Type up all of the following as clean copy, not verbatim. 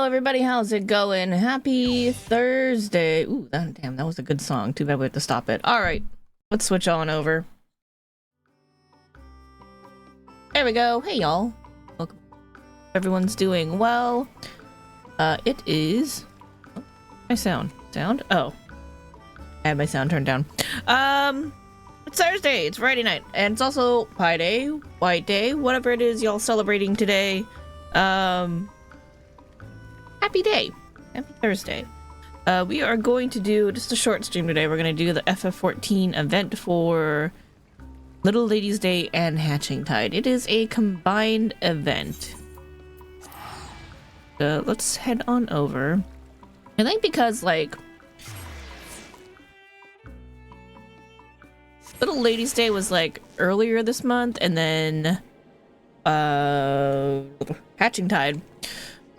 everybody, how's it going? Happy Thursday. Ooh, damn, that was a good song. Too bad we have to stop it. Alright, let's switch on over. There we go. Hey, y'all. Welcome. Everyone's doing well. It is... Oh, my sound. Sound? Oh. I had my sound turned down. It's Thursday. It's Friday night. And it's also Pie Day, White Day, whatever it is y'all celebrating today. Happy day. Happy Thursday. We are going to do just a short stream today. We're going to do the FF14 event for Little Ladies Day and Hatching Tide. It is a combined event. Let's head on over. I think because, like, Little Ladies Day was, like, earlier this month, and then, Hatching Tide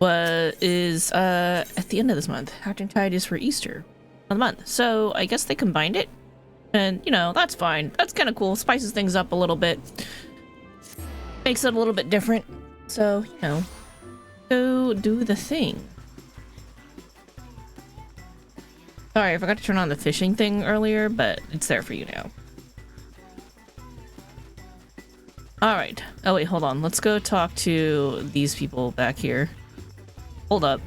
is at the end of this month. Hatching Tide is for Easter of the month. So I guess they combined it. And, you know, that's fine. That's kind of cool. Spices things up a little bit. Makes it a little bit different. So, you know, go do the thing. Sorry, I forgot to turn on the fishing thing earlier, but it's there for you now. Alright. Oh wait, hold on. Let's go talk to these people back here. Hold up.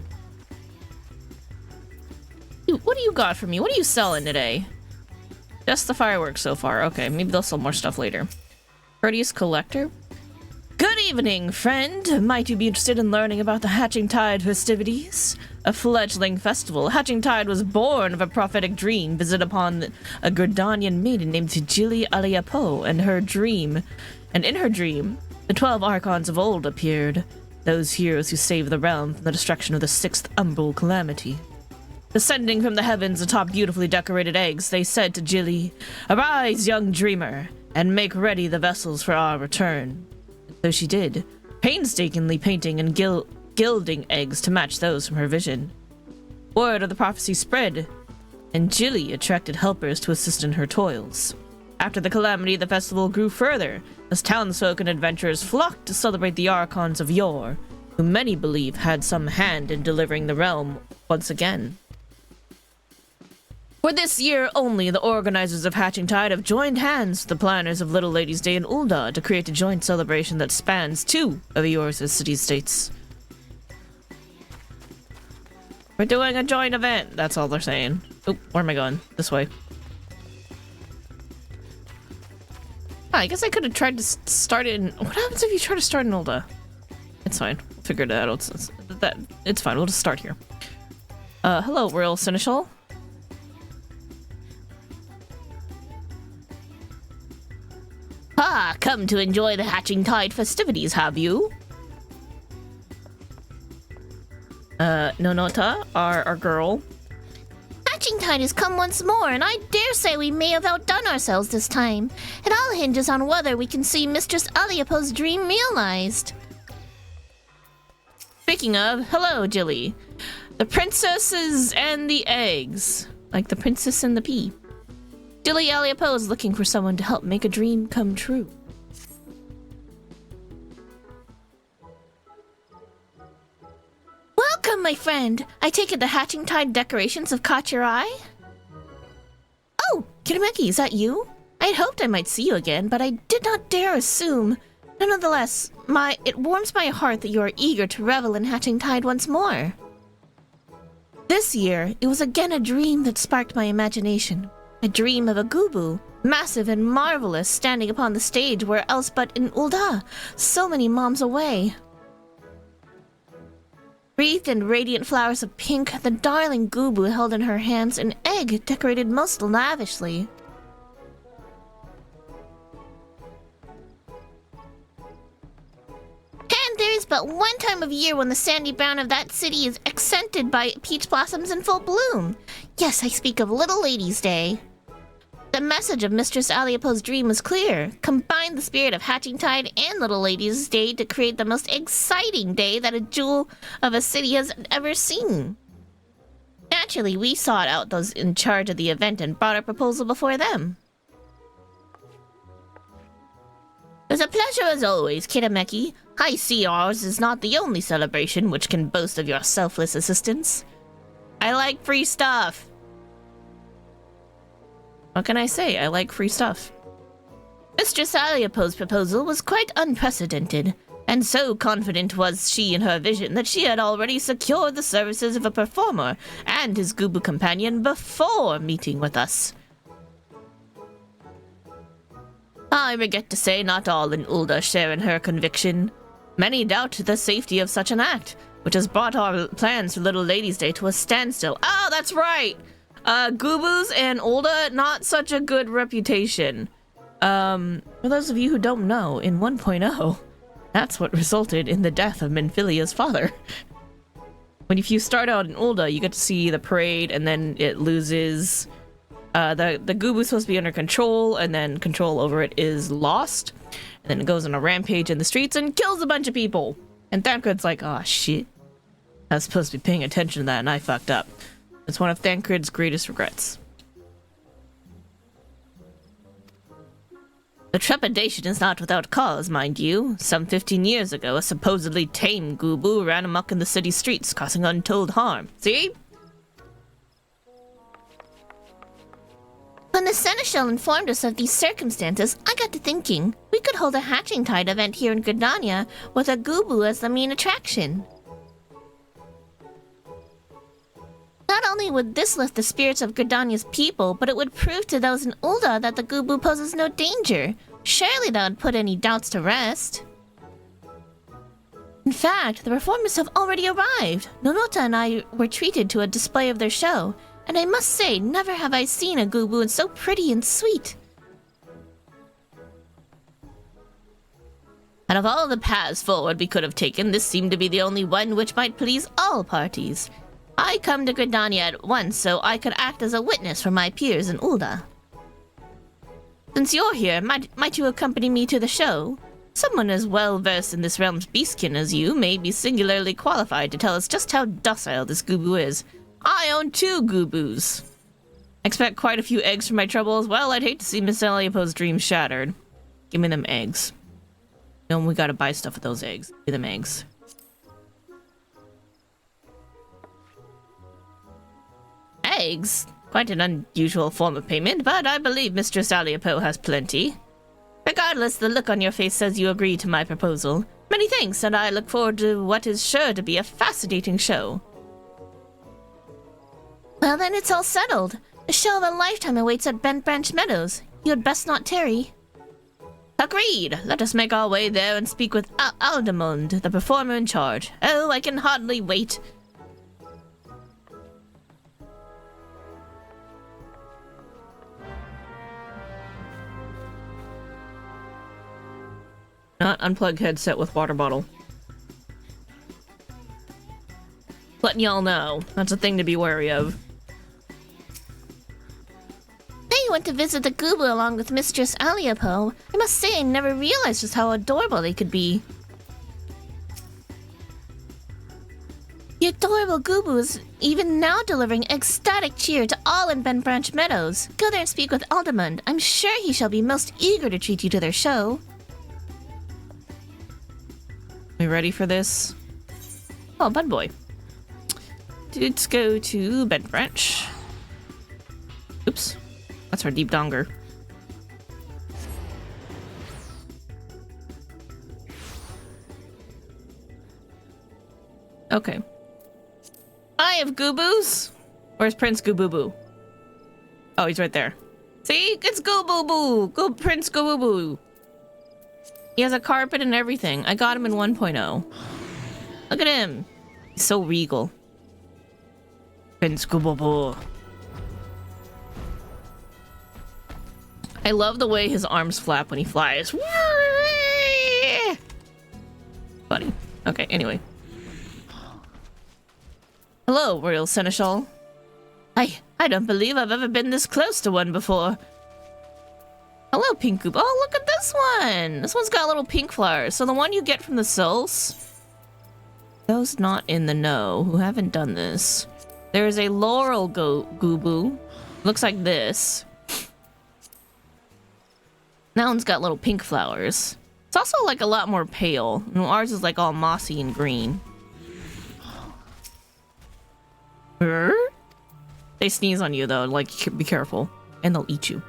Dude, what do you got for me? What are you selling today? Just the fireworks so far. Okay, maybe they'll sell more stuff later. Courteous collector? Good evening, friend! Might you be interested in learning about the Hatching Tide festivities? A fledgling festival. Hatching Tide was born of a prophetic dream visited upon a Gridanian maiden named Jili Aliapo and her dream. And in her dream, the 12 Archons of old appeared. Those heroes who saved the realm from the destruction of the 6th Umbral Calamity. Descending from the heavens atop beautifully decorated eggs, they said to Jilly, "Arise, young dreamer, and make ready the vessels for our return." And so she did, painstakingly painting and gilding eggs to match those from her vision. Word of the prophecy spread, and Jilly attracted helpers to assist in her toils. After the calamity, the festival grew further, as townsfolk and adventurers flocked to celebrate the Archons of yore, who many believe had some hand in delivering the realm once again. For this year only, the organizers of Hatching Tide have joined hands with the planners of Little Ladies Day in Ul'dah to create a joint celebration that spans 2 of yore's city-states. We're doing a joint event, that's all they're saying. Oh, where am I going? This way. I guess I could have tried to start it in... What happens if you try to start in Ul'dah? It's fine. We'll figure it out. It's fine. We'll just start here. Hello, Royal Seneschal. Ah, come to enjoy the Hatching Tide festivities, have you? Nonota, our girl. Hatching Tide has come once more, and I dare say we may have outdone ourselves this time. It all hinges on whether we can see Mistress Aliapo's dream realized. Speaking of, hello, Jilly. The princesses and the eggs. Like the princess and the pea. Jilly Aliapo is looking for someone to help make a dream come true. Welcome, my friend. I take it the Hatching Tide decorations have caught your eye? Oh, Kirameki, is that you? I had hoped I might see you again, but I did not dare assume. Nonetheless, it warms my heart that you are eager to revel in Hatching Tide once more. This year, it was again a dream that sparked my imagination. A dream of a Gubu, massive and marvelous, standing upon the stage where else but in Ul'dah, so many moms away. Wreathed in radiant flowers of pink, the darling Gubu held in her hands an egg decorated most lavishly. And there is but one time of year when the sandy brown of that city is accented by peach blossoms in full bloom. Yes, I speak of Little Ladies Day. The message of Mistress Aliapo's dream was clear. Combine the spirit of Hatching Tide and Little Ladies Day to create the most exciting day that a jewel of a city has ever seen. Naturally, we sought out those in charge of the event and brought our proposal before them. Does a pleasure as always, Kitameki. I see ours is not the only celebration which can boast of your selfless assistance. I like free stuff. What can I say? I like free stuff. Mr. Saliapo's proposal was quite unprecedented, and so confident was she in her vision that she had already secured the services of a performer and his Gubu companion before meeting with us. I regret to say not all in Ulda share in her conviction. Many doubt the safety of such an act, which has brought our plans for Little Ladies' Day to a standstill. Oh, that's right! Gubus and Ulda, not such a good reputation. For those of you who don't know, in 1.0, that's what resulted in the death of Minfilia's father. If you start out in Ulda, you get to see the parade, and then it loses... the Gubu's supposed to be under control, and then control over it is lost. And then it goes on a rampage in the streets and kills a bunch of people. And Thancred's like, oh shit. I was supposed to be paying attention to that, and I fucked up. It's one of Thancred's greatest regrets. The trepidation is not without cause, mind you. Some 15 years ago, a supposedly tame Gubu ran amok in the city streets, causing untold harm. See? When the Seneschal informed us of these circumstances, I got to thinking, we could hold a hatching tide event here in Gridania with a Gubu as the main attraction. Not only would this lift the spirits of Gridania's people, but it would prove to those in Ulda that the Gubu poses no danger. Surely that would put any doubts to rest. In fact, the performers have already arrived. Nonota and I were treated to a display of their show, and I must say, never have I seen a Gubu so pretty and sweet. Out of all the paths forward we could have taken, this seemed to be the only one which might please all parties. I come to Gridania at once so I could act as a witness for my peers in Ulda. Since you're here, might you accompany me to the show? Someone as well versed in this realm's beastkin as you may be singularly qualified to tell us just how docile this Gubu is. I own 2 Gubus. Expect quite a few eggs for my trouble as well. I'd hate to see Miss Eliopo's dreams shattered. Give me them eggs. No, we gotta buy stuff with those eggs. Give me them eggs. Eggs? Quite an unusual form of payment, but I believe Mistress Aliopo has plenty. Regardless, the look on your face says you agree to my proposal. Many thanks, and I look forward to what is sure to be a fascinating show. Well then, it's all settled. A show of a lifetime awaits at Bent Branch Meadows. You had best not tarry. Agreed! Let us make our way there and speak with Aldemund, the performer in charge. Oh, I can hardly wait. Not unplug headset with water bottle. Letting y'all know. That's a thing to be wary of. I went to visit the Gubu along with Mistress Aliopo. I must say I never realized just how adorable they could be. The adorable Gubu is even now delivering ecstatic cheer to all in Bent Branch Meadows. Go there and speak with Aldemund. I'm sure he shall be most eager to treat you to their show. We ready for this? Oh, Bud Boy. Let's go to Bent Branch. Oops. That's our deep donger. Okay. I have Gubus. Where's Prince Gububu? Oh, he's right there. See? It's Gububu! Go Prince Gububu! He has a carpet and everything. I got him in 1.0. Look at him. He's so regal. Prince Gububu. I love the way his arms flap when he flies. Funny. Okay, anyway. Hello, Royal Seneschal. I don't believe I've ever been this close to one before. Hello, Pink Goop. Oh, look at this one! This one's got little pink flowers. So the one you get from the souls? Those not in the know who haven't done this. There is a Laurel Gubu. Looks like this. That one's got little pink flowers. It's also like a lot more pale. And ours is like all mossy and green. They sneeze on you though, like be careful. And they'll eat you.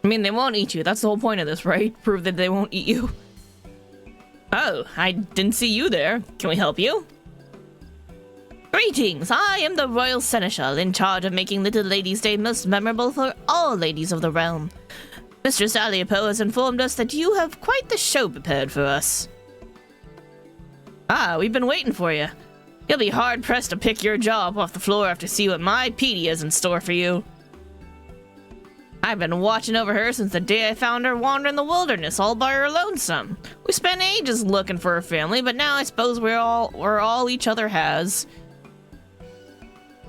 I mean, they won't eat you. That's the whole point of this, right? Prove that they won't eat you. Oh, I didn't see you there. Can we help you? Greetings! I am the Royal Seneschal, in charge of making Little Lady's Day most memorable for all ladies of the realm. Mistress Aliopo has informed us that you have quite the show prepared for us. Ah, we've been waiting for you. You'll be hard-pressed to pick your jaw up off the floor after see what my Petey has in store for you. I've been watching over her since the day I found her wandering the wilderness all by her lonesome. We spent ages looking for her family, but now I suppose we're all each other has.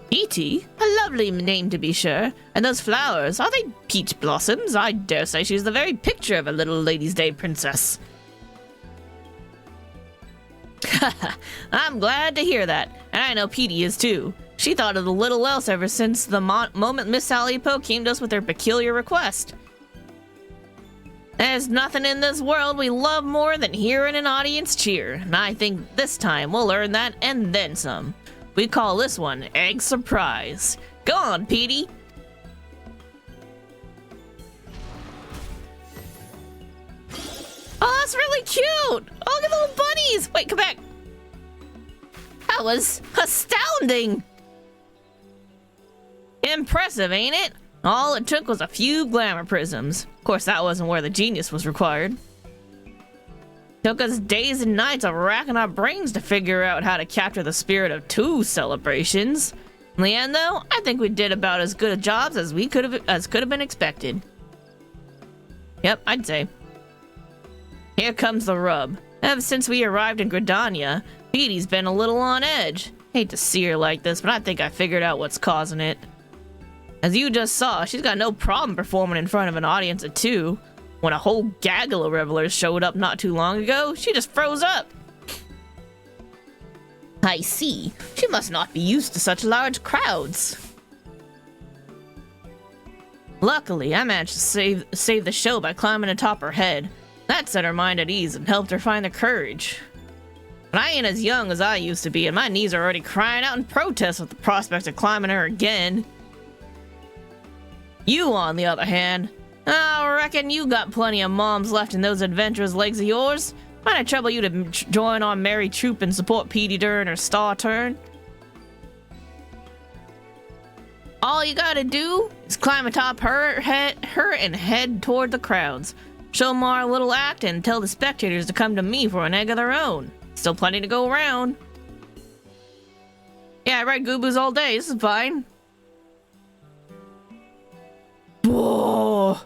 Petey? A lovely name to be sure. And those flowers, are they peach blossoms? I dare say she's the very picture of a little Lady's Day princess. I'm glad to hear that, and I know Petey is too. She thought of the little else ever since the moment Miss Aliopo came to us with her peculiar request. There's nothing in this world we love more than hearing an audience cheer, and I think this time we'll earn that and then some. We call this one Egg Surprise. Go on, Petey. Oh, that's really cute! Oh, look at the little bunnies! Wait, come back. That was astounding! Impressive, ain't it? All it took was a few glamour prisms. Of course, that wasn't where the genius was required. Took us days and nights of racking our brains to figure out how to capture the spirit of two celebrations. In the end, though, I think we did about as good a job as could have been expected. Yep, I'd say. Here comes the rub. Ever since we arrived in Gridania, Petey's been a little on edge. Hate to see her like this, but I think I figured out what's causing it. As you just saw, she's got no problem performing in front of an audience of two. When a whole gaggle of revelers showed up not too long ago, she just froze up. I see. She must not be used to such large crowds. Luckily, I managed to save the show by climbing atop her head. That set her mind at ease and helped her find the courage. But I ain't as young as I used to be, and my knees are already crying out in protest with the prospect of climbing her again. You, on the other hand, I reckon you got plenty of moms left in those adventurous legs of yours. Might I trouble you to join our merry troop and support Petey during her star turn? All you gotta do is climb atop her and head toward the crowds. Show them our little act and tell the spectators to come to me for an egg of their own. Still plenty to go around. Yeah, I ride Gooboos all day. This is fine. Whoa.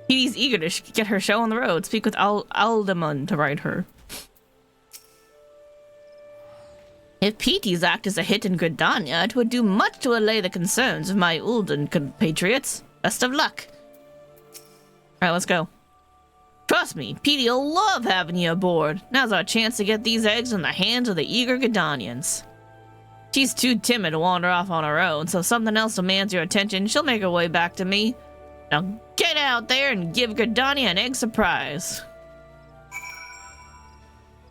Petey's eager to get her show on the road. Speak with Aldemon to ride her. If Petey's act is a hit in Gridania, it would do much to allay the concerns of my Ulden compatriots. Best of luck. Alright, let's go. Trust me, Petey'll love having you aboard. Now's our chance to get these eggs in the hands of the eager Gridanians. She's too timid to wander off on her own, so if something else demands your attention, she'll make her way back to me. Now get out there and give Gridania an egg surprise.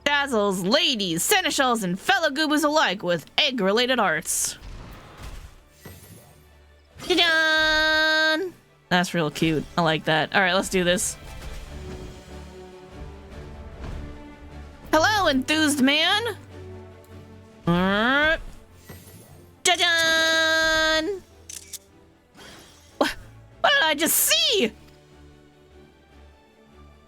Dazzles, ladies, seneschals, and fellow Gooboos alike with egg-related arts. Ta-da! That's real cute. I like that. Alright, let's do this. Hello, enthused man! Ta-da! What did I just see?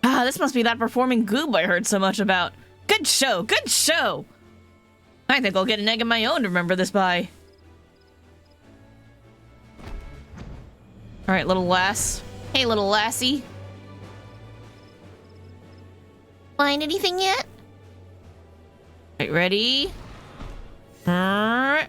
Ah, this must be that performing goob I heard so much about. Good show, good show! I think I'll get an egg of my own to remember this by. Alright, little lass. Hey, little lassie. Find anything yet? Right, ready? Ta-John!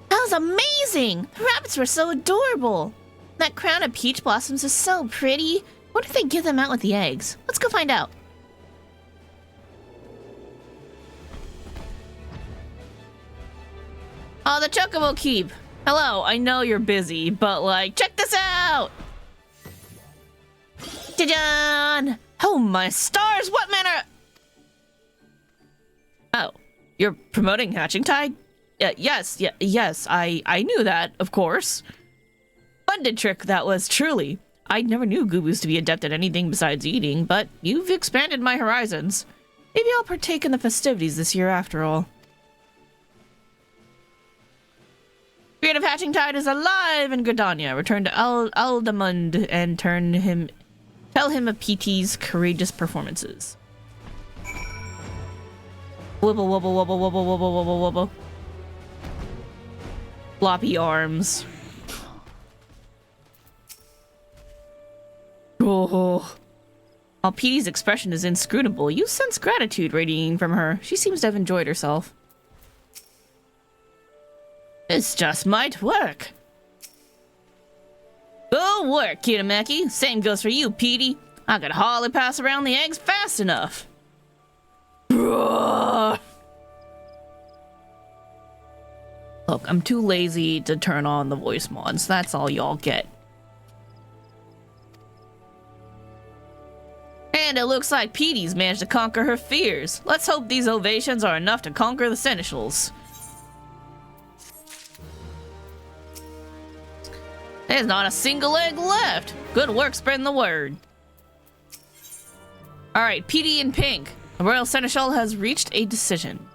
That was amazing! The rabbits were so adorable. That crown of peach blossoms is so pretty. What if they give them out with the eggs? Let's go find out. Oh, the Chocobo Keep. Hello, I know you're busy, but like, check this out! Ta-da! Oh my stars, what manner— Oh, you're promoting Hatching Tide? Yes, I knew that, of course. Funded trick that was, truly. I never knew Goobus to be adept at anything besides eating, but you've expanded my horizons. Maybe I'll partake in the festivities this year after all. Spirit of Hatching Tide is alive in Gridania. Return to Aldamund and tell him of PT's courageous performances. Wibble, wobble, wobble, wobble, wobble, wobble, wobble. Floppy arms. Oh. While PT's expression is inscrutable, you sense gratitude radiating from her. She seems to have enjoyed herself. This just might work. Good work, Kitameki. Same goes for you, Petey. I could hardly pass around the eggs fast enough. Look, I'm too lazy to turn on the voice mods. That's all y'all get. And it looks like Petey's managed to conquer her fears. Let's hope these ovations are enough to conquer the seneschals. There's not a single egg left. Good work spreading the word. Alright, Petey in pink. The Royal Seneschal has reached a decision.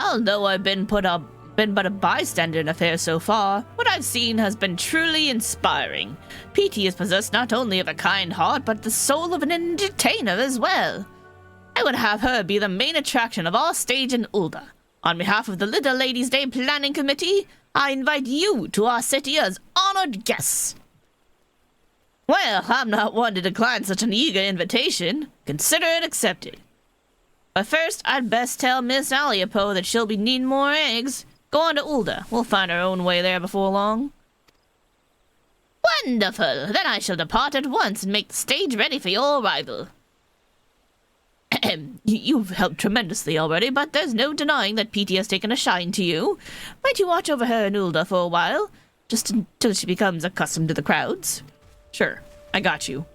Although I've been but a bystander in the affair so far, what I've seen has been truly inspiring. Petey is possessed not only of a kind heart, but the soul of an entertainer as well. I would have her be the main attraction of our stage in Ulda. On behalf of the Little Ladies' Day Planning Committee, I invite you to our city as honored guests. Well, I'm not one to decline such an eager invitation. Consider it accepted. But first, I'd best tell Miss Aliapo that she'll be needing more eggs. Go on to Ulda. We'll find our own way there before long. Wonderful! Then I shall depart at once and make the stage ready for your arrival. You've helped tremendously already, but there's no denying that Petey has taken a shine to you. Might you watch over her in Ulda for a while? Just until she becomes accustomed to the crowds? Sure, I got you.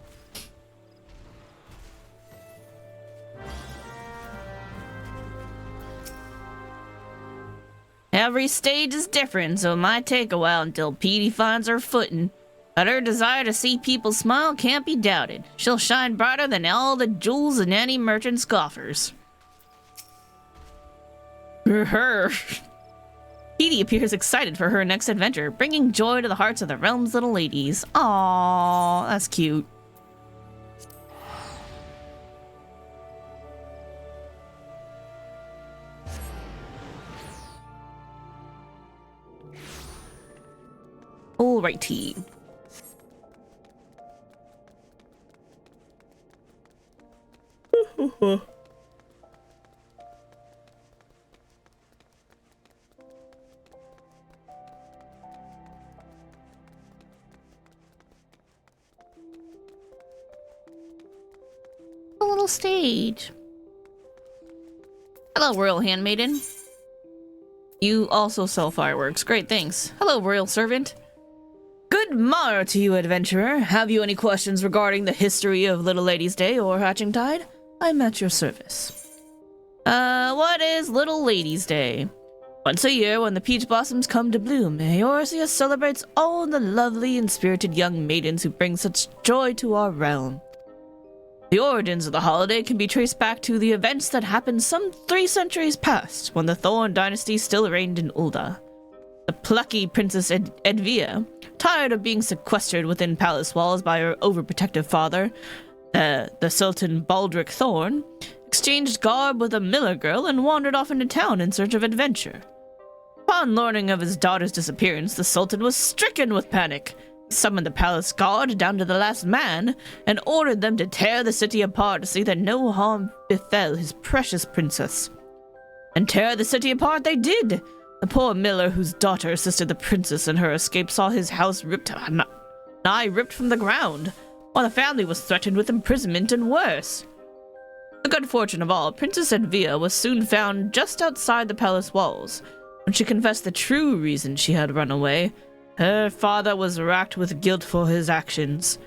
Every stage is different, so it might take a while until Petey finds her footing. But her desire to see people smile can't be doubted. She'll shine brighter than all the jewels in any merchant's coffers. Petey appears excited for her next adventure, bringing joy to the hearts of the realm's little ladies. Aww, that's cute. Alrighty. A little stage. Hello, Royal Handmaiden. You also sell fireworks. Great, thanks. Hello, Royal Servant. Good morrow to you, adventurer. Have you any questions regarding the history of Little Ladies' Day or Hatching Tide? I'm at your service. What is Little Ladies' Day? Once a year, when the peach blossoms come to bloom, Eorzea celebrates all the lovely and spirited young maidens who bring such joy to our realm. The origins of the holiday can be traced back to the events that happened some 3 centuries past, when the Thorn dynasty still reigned in Ulda. The plucky Princess Edvia, tired of being sequestered within palace walls by her overprotective father, the Sultan Baldric Thorn, exchanged garb with a miller girl and wandered off into town in search of adventure. Upon learning of his daughter's disappearance, the Sultan was stricken with panic. He summoned the palace guard down to the last man and ordered them to tear the city apart to see that no harm befell his precious princess. And tear the city apart they did. The poor miller whose daughter assisted the princess in her escape saw his house nigh ripped from the ground, while the family was threatened with imprisonment and worse. The good fortune of all, Princess Edvia was soon found just outside the palace walls. When she confessed the true reason she had run away, her father was racked with guilt for his actions.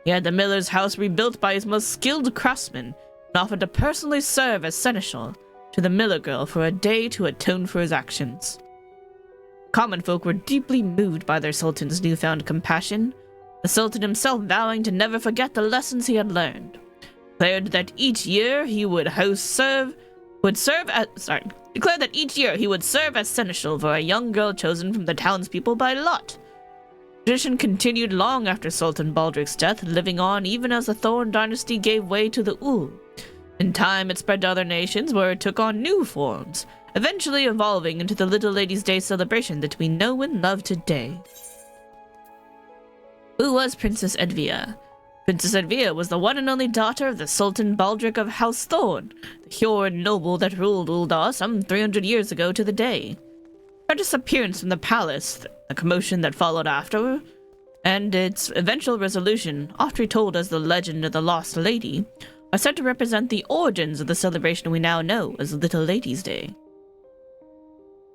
He had the miller's house rebuilt by his most skilled craftsmen and offered to personally serve as seneschal to the miller girl for a day to atone for his actions. Common folk were deeply moved by their sultan's newfound compassion, the sultan himself vowing to never forget the lessons he had learned. Declared that each year he would serve as seneschal for a young girl chosen from the townspeople by lot. Tradition continued long after Sultan Baldric's death, living on even as the Thorn dynasty gave way to the Ul. In time, it spread to other nations where it took on new forms, eventually evolving into the Little Lady's Day celebration that we know and love today. Who was Princess Edvia? Princess Edvia was the one and only daughter of the Sultan Baldric of House Thorn, the pure and noble that ruled Ul'dah some 300 years ago to the day. Her disappearance from the palace, the commotion that followed after, and its eventual resolution, oft retold as the legend of the Lost Lady, are said to represent the origins of the celebration we now know as Little Lady's Day.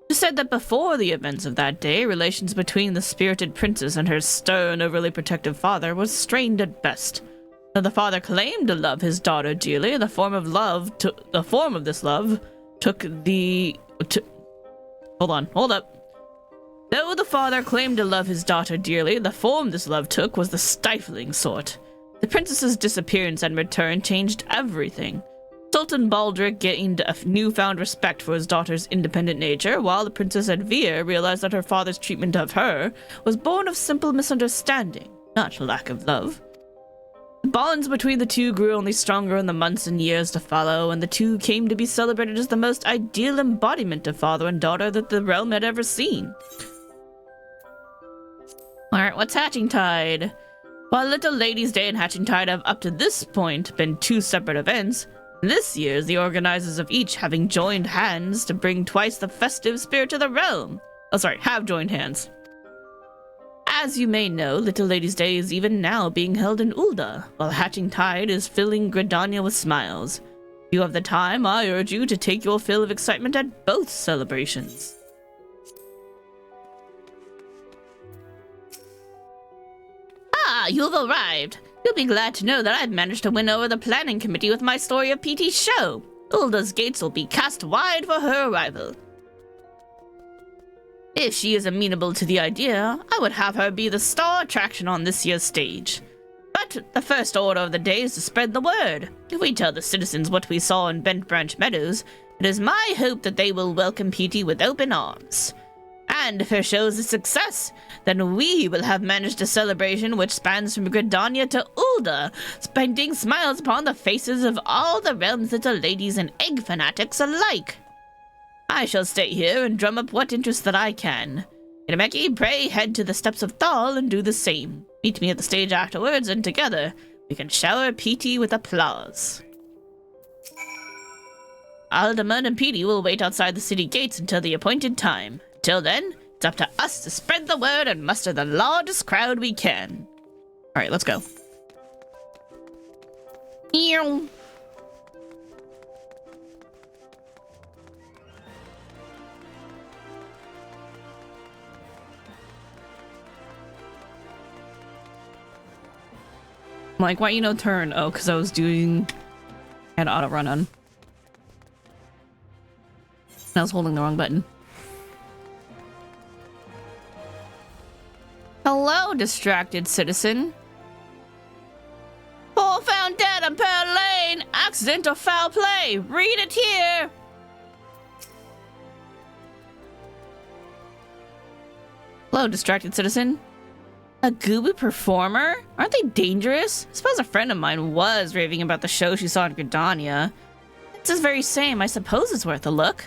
It is said that before the events of that day, relations between the spirited princess and her stern, overly protective father was strained at best. Though the father claimed to love his daughter dearly, the form of this love took the... Hold up. Though the father claimed to love his daughter dearly, the form this love took was the stifling sort. The princess's disappearance and return changed everything. Sultan Baldric gained a newfound respect for his daughter's independent nature, while the Princess Edvia realized that her father's treatment of her was born of simple misunderstanding, not lack of love. The bonds between the two grew only stronger in the months and years to follow, and the two came to be celebrated as the most ideal embodiment of father and daughter that the realm had ever seen. Alright, what's Hatching Tide? While Little Lady's Day and Hatching Tide have up to this point been two separate events, this year the organizers of each having joined hands to bring twice the festive spirit to the realm. Have joined hands. As you may know, Little Lady's Day is even now being held in Ul'dah, while Hatching Tide is filling Gridania with smiles. If you have the time, I urge you to take your fill of excitement at both celebrations. Ah, you've arrived. You'll be glad to know that I've managed to win over the planning committee with my story of PT's show. Ul'dah's gates will be cast wide for her arrival. If she is amenable to the idea, I would have her be the star attraction on this year's stage. But the first order of the day is to spread the word. If we tell the citizens what we saw in Bent Branch Meadows, it is my hope that they will welcome PT with open arms. And if her show is a success, then we will have managed a celebration which spans from Gridania to Ul'dah, spending smiles upon the faces of all the realm's little ladies and egg fanatics alike. I shall stay here and drum up what interest that I can. Itameki, pray head to the steps of Thal and do the same. Meet me at the stage afterwards, and together we can shower PT with applause. Alderman and PT will wait outside the city gates until the appointed time. Till then, it's up to us to spread the word and muster the largest crowd we can. Alright, let's go. Ew. I'm like, why you no turn? Oh, because I was doing an auto run on. I was holding the wrong button. Hello, distracted citizen. Paul found dead on Pearl Lane. Accident or foul play. Read it here. Hello, distracted citizen. A gooby performer? Aren't they dangerous? I suppose a friend of mine was raving about the show she saw in Gridania. It's the very same. I suppose it's worth a look.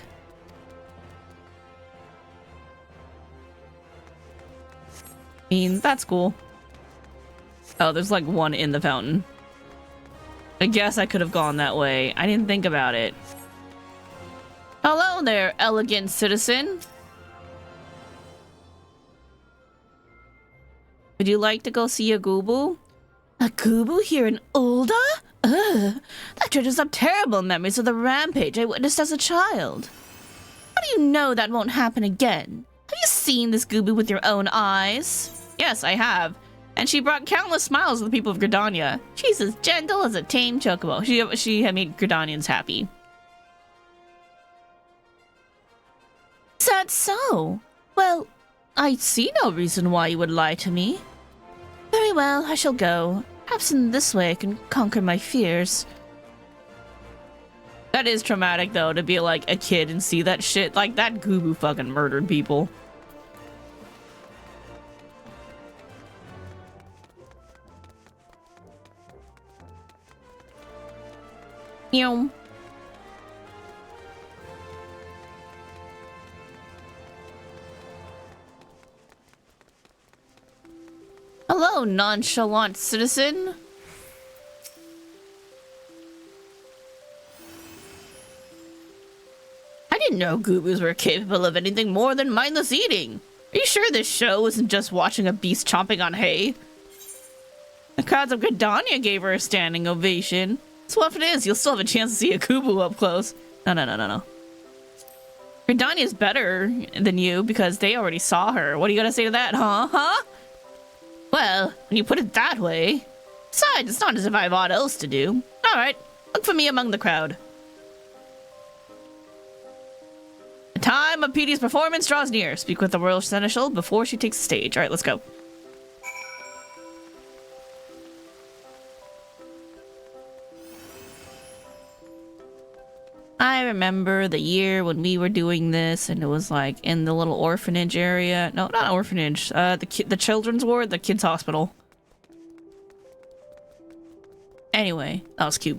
I mean, that's cool. Oh, there's like one in the fountain. I guess I could have gone that way. I didn't think about it. Hello there, elegant citizen. Would you like to go see a Goobu? A Goobu here in Ulda? Ugh, that dredges up terrible memories of the rampage I witnessed as a child. How do you know that won't happen again? Have you seen this Goobu with your own eyes? Yes, I have. And she brought countless smiles to the people of Gridania. She's as gentle as a tame chocobo. She had made Gridanians happy. Is that so? Well, I see no reason why you would lie to me. Very well, I shall go. Perhaps in this way I can conquer my fears. That is traumatic, though, to be like a kid and see that shit. Like, that Goobu fucking murdered people. Meow. Hello, nonchalant citizen. I didn't know Goobus were capable of anything more than mindless eating. Are you sure this show isn't just watching a beast chomping on hay? The crowds of Gridania gave her a standing ovation. So if it is, you'll still have a chance to see a Goobu up close. No. Gridania's better than you because they already saw her. What are you gonna say to that, huh? Well, when you put it that way. Besides, it's not as if I have aught else to do. Alright, look for me among the crowd. The time of Petey's performance draws near. Speak with the Royal Seneschal before she takes the stage. Alright, let's go. I remember the year when we were doing this, and it was like in the little orphanage area. No, not orphanage. The children's ward, the kids' hospital. Anyway, that was cute.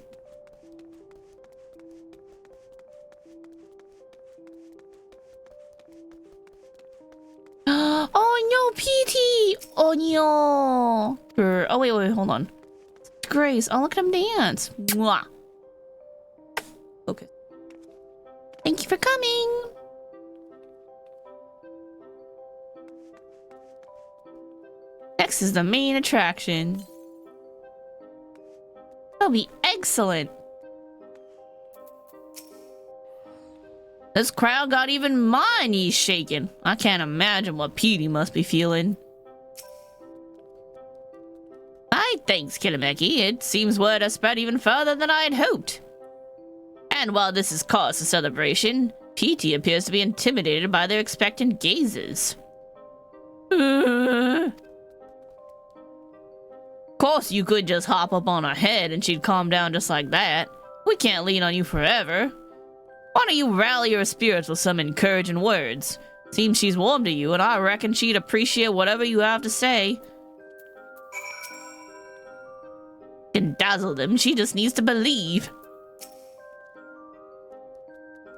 Oh no, Petey! Oh no! Oh wait, hold on. Grace, oh look at him dance. Mwah. Okay. Thank you for coming. Next is the main attraction. That'll be excellent. This crowd got even my knees shaking. I can't imagine what Petey must be feeling. Aye, thanks, Kilimeki. It seems word has spread even further than I had hoped. And while this is cause for celebration, Petey appears to be intimidated by their expectant gazes. Of course, you could just hop up on her head and she'd calm down just like that. We can't lean on you forever. Why don't you rally her spirits with some encouraging words? Seems she's warm to you, and I reckon she'd appreciate whatever you have to say. Can dazzle them, she just needs to believe.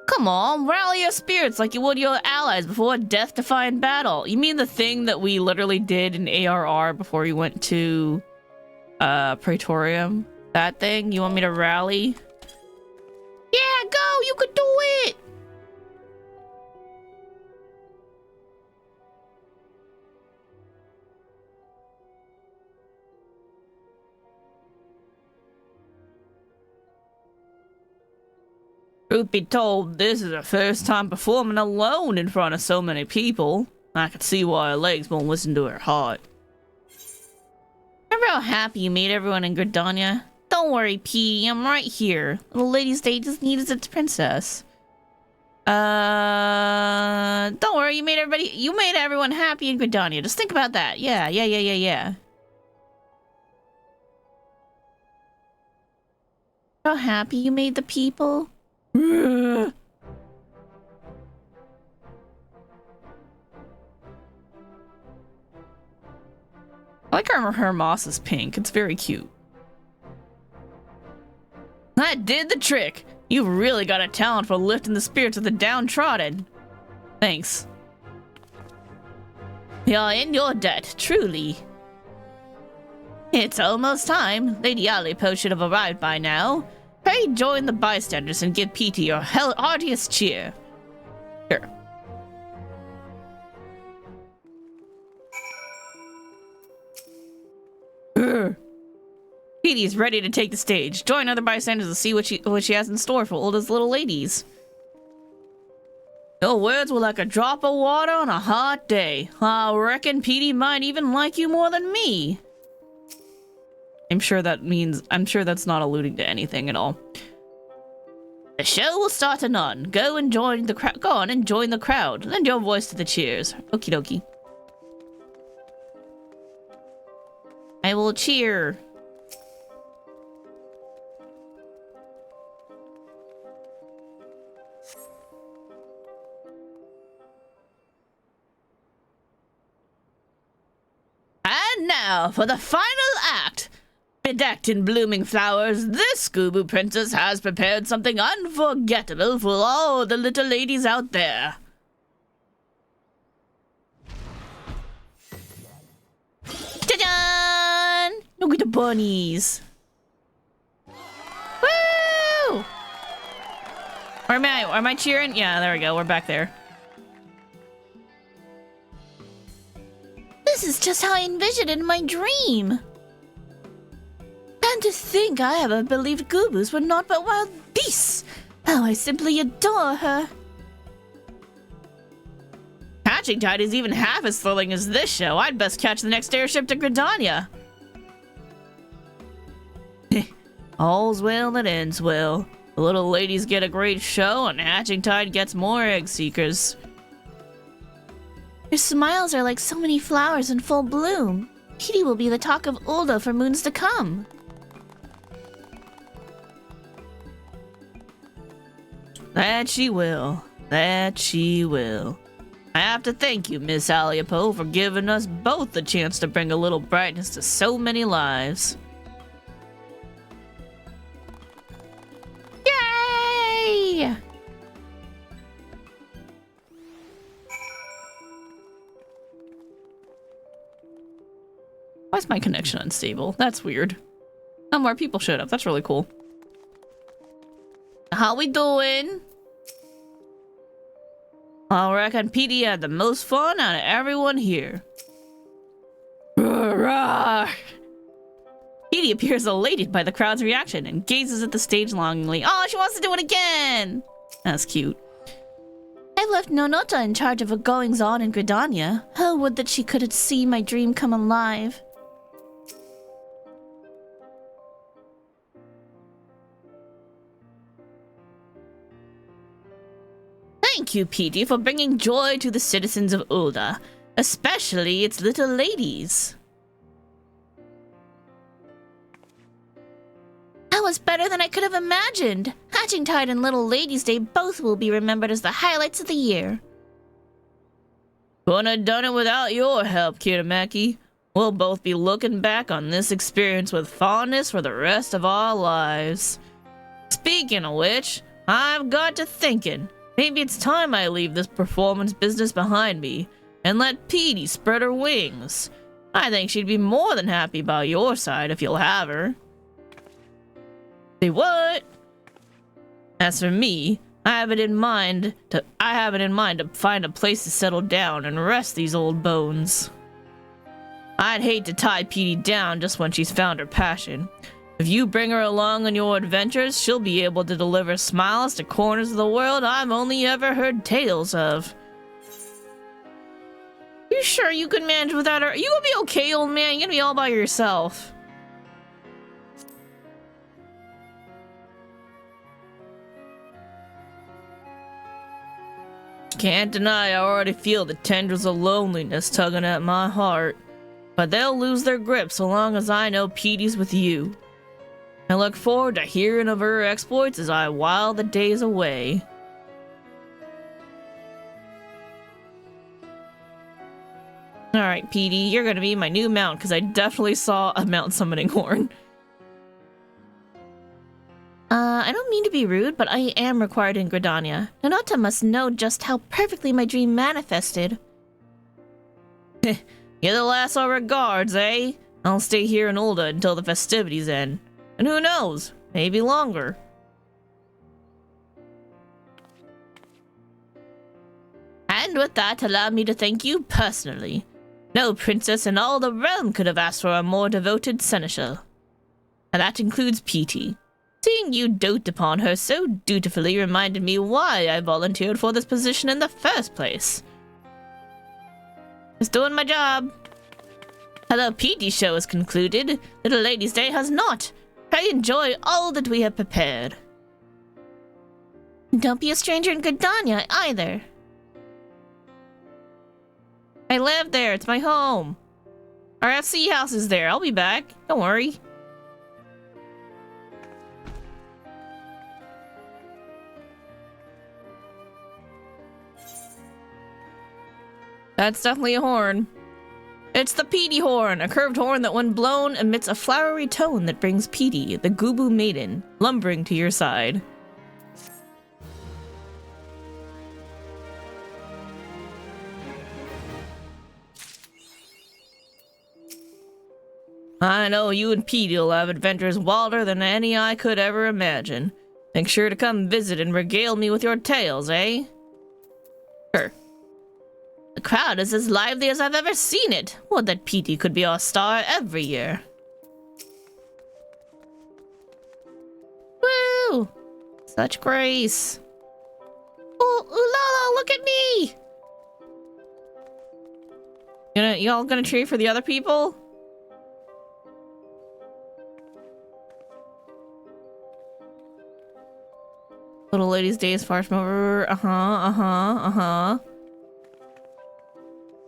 Come on, rally your spirits like you would your allies before a death-defying battle. You mean the thing that we literally did in ARR before we went to Praetorium? That thing? You want me to rally? Yeah, go! You could do it! Truth be told, this is her first time performing alone in front of so many people. I can see why her legs won't listen to her heart. Remember how happy you made everyone in Gridania? Don't worry, P. I'm right here. Little lady's day just needs its princess. Don't worry, you made everyone happy in Gridania. Just think about that. Yeah. How happy you made the people? I like her moss is pink. It's very cute. That did the trick. You've really got a talent for lifting the spirits of the downtrodden. Thanks. You're in your debt, truly. It's almost time. Lady Alipo should have arrived by now. Pray join the bystanders and give Petey your heartiest cheer. Sure. Petey's ready to take the stage. Join other bystanders to see what she has in store for Ulda's little ladies. Your words were like a drop of water on a hot day. I reckon Petey might even like you more than me. I'm sure that's not alluding to anything at all. The show will start anon. Go and join the crowd. Go on and join the crowd. Lend your voice to the cheers. Okie dokie. I will cheer. And now for the final act. Bedecked in blooming flowers, this Scooby Princess has prepared something unforgettable for all the little ladies out there. Ta-da! Look at the bunnies. Woo! Where am I cheering? Yeah, there we go. We're back there. This is just how I envisioned it in my dream. And to think I ever believed Goobus were not but wild beasts. How I simply adore her. Hatching Tide is even half as thrilling as this show. I'd best catch the next airship to Gridania. All's well that ends well. The little ladies get a great show, and Hatching Tide gets more egg seekers. Your smiles are like so many flowers in full bloom. Petey will be the talk of Ulda for moons to come. That she will. That she will. I have to thank you, Miss Aliapo, for giving us both the chance to bring a little brightness to so many lives. Yay! Why is my connection unstable? That's weird. Oh, more people showed up. That's really cool. How we doing? I reckon Petey had the most fun out of everyone here. Petey appears elated by the crowd's reaction and gazes at the stage longingly. Oh, she wants to do it again! That's cute. I've left Nonota in charge of the goings-on in Gridania. Oh, would that she could see my dream come alive. Thank you, Petey, for bringing joy to the citizens of Ulda, especially its little ladies. That was better than I could have imagined. Hatching Tide and Little Ladies' Day both will be remembered as the highlights of the year. Couldn't have done it without your help, Kitamaki. We'll both be looking back on this experience with fondness for the rest of our lives. Speaking of which, I've got to thinking. Maybe it's time I leave this performance business behind me and let Petey spread her wings. I think she'd be more than happy by your side if you'll have her. Say what? As for me, I have it in mind to find a place to settle down and rest these old bones. I'd hate to tie Petey down just when she's found her passion. If you bring her along on your adventures, she'll be able to deliver smiles to corners of the world I've only ever heard tales of. You sure you can manage without her? You gonna be okay, old man? You're gonna be all by yourself. Can't deny I already feel the tendrils of loneliness tugging at my heart. But they'll lose their grip so long as I know Petey's with you. I look forward to hearing of her exploits as I while the days away. Alright, Petey, you're gonna be my new mount, because I definitely saw a mount summoning horn. I don't mean to be rude, but I am required in Gridania. Nonota must know just how perfectly my dream manifested. You're the last of regards, eh? I'll stay here in Ulda until the festivities end. And who knows? Maybe longer. And with that, allow me to thank you personally. No princess in all the realm could have asked for a more devoted seneschal. And that includes PT. Seeing you dote upon her so dutifully reminded me why I volunteered for this position in the first place. Just doing my job. Hello, PT show is concluded. Little Lady's Day has not. Pray enjoy all that we have prepared. Don't be a stranger in Gridania either. I live there. It's my home. Our FC house is there. I'll be back. Don't worry. That's definitely a horn. It's the Petey horn, a curved horn that when blown emits a flowery tone that brings Petey, the Gubu maiden, lumbering to your side. I know you and Petey will have adventures wilder than any I could ever imagine. Make sure to come visit and regale me with your tales, eh? Sure. The crowd is as lively as I've ever seen it. Would that Petey could be our star every year. Woo! Such grace. Oh, Ulala, look at me! Y'all gonna cheer for the other people? Little Lady's Day is far from over.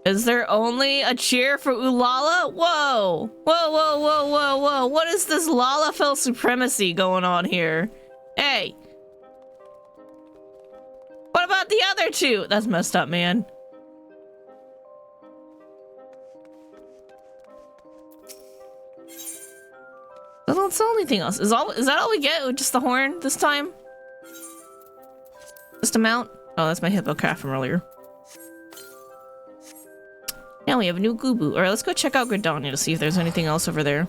Is there only a cheer for Ulala? Whoa! Whoa! What is this Lalafell supremacy going on here? Hey! What about the other two? That's messed up, man. That's the only thing else. Is that all we get with just the horn this time? Just a mount? Oh, that's my hippocraft from earlier. Now we have a new Gubu. Alright, let's go check out Gridania to see if there's anything else over there.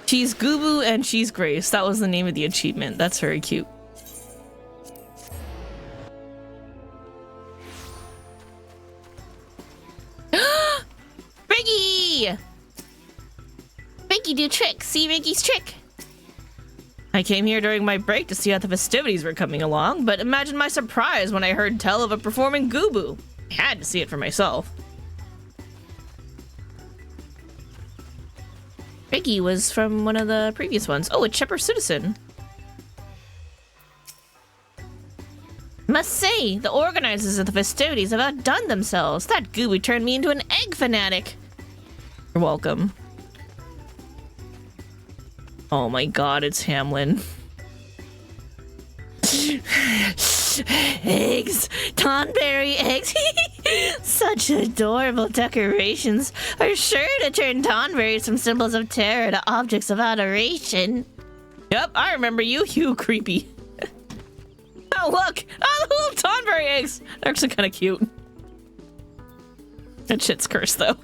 She's Gubu and she's Grace. That was the name of the achievement. That's very cute. Riggy! Riggy do tricks. See Riggy's trick. I came here during my break to see how the festivities were coming along, but imagine my surprise when I heard tell of a performing Gubu. I had to see it for myself. Riggy was from one of the previous ones. Oh, a Chipper citizen. Must say, the organizers of the festivities have outdone themselves. That Gubu turned me into an egg fanatic. You're welcome. Oh my god, it's Hamlin. Eggs! Tonberry eggs! Such adorable decorations are sure to turn tonberries from symbols of terror to objects of adoration. Yep, I remember you, you creepy. Oh, look! Oh, the little tonberry eggs! They're actually kind of cute. That shit's cursed, though.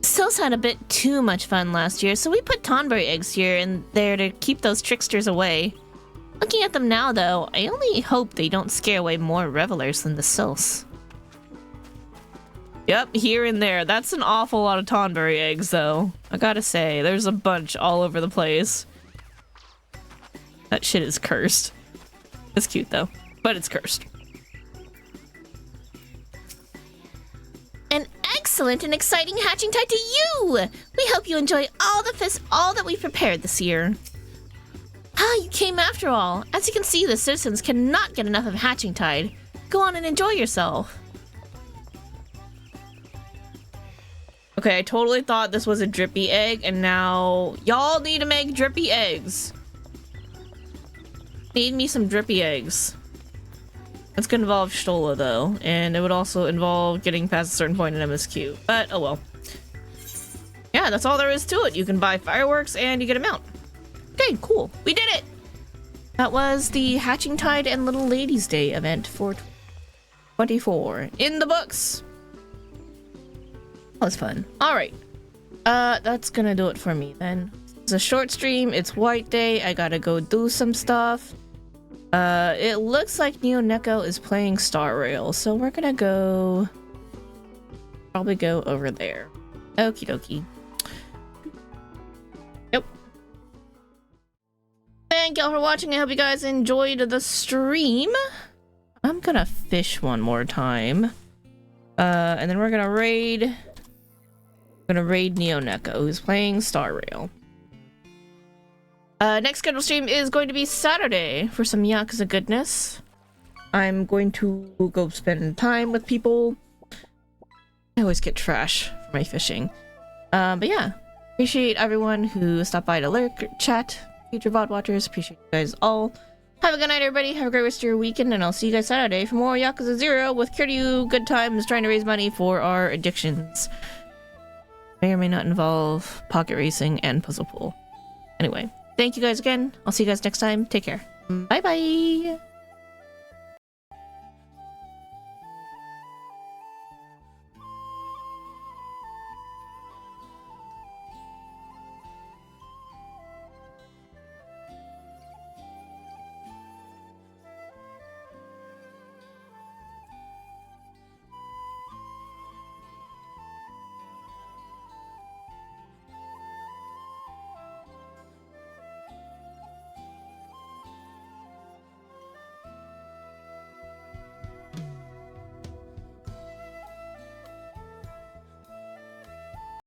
Sills had a bit too much fun last year, so we put tonberry eggs here and there to keep those tricksters away. Looking at them now, though, I only hope they don't scare away more revelers than the Sills. Yep, here and there. That's an awful lot of tonberry eggs, though. I gotta say, there's a bunch all over the place. That shit is cursed. It's cute, though, but it's cursed. An excellent and exciting hatching tide to you! We hope you enjoy all that we've prepared this year. Ah, you came after all. As you can see, the citizens cannot get enough of hatching tide. Go on and enjoy yourself. Okay, I totally thought this was a drippy egg, and now y'all need to make drippy eggs. Need me some drippy eggs. It's gonna involve Stola, though, and it would also involve getting past a certain point in MSQ. But, oh well. Yeah, that's all there is to it. You can buy fireworks, and you get a mount. Okay, cool. We did it! That was the Hatching Tide and Little Ladies' Day event for 24. In the books! That was fun. Alright. That's gonna do it for me, then. It's a short stream. It's White Day. I gotta go do some stuff. It looks like Neo Neko is playing Star Rail, so we're gonna go probably go over there. Okie dokie. Yep. Thank y'all for watching. I hope you guys enjoyed the stream. I'm gonna fish one more time. And then we're gonna raid... Neo Neko, who's playing Star Rail. Next scheduled stream is going to be Saturday for some Yakuza goodness. I'm going to go spend time with people. I always get trash for my fishing. But yeah, appreciate everyone who stopped by to lurk, chat, future VoD watchers. Appreciate you guys all. Have a good night, everybody. Have a great rest of your weekend, and I'll see you guys Saturday for more Yakuza 0 with Kiryu good times trying to raise money for our addictions. May or may not involve pocket racing and puzzle pool. Anyway, thank you guys again. I'll see you guys next time. Take care. Bye bye.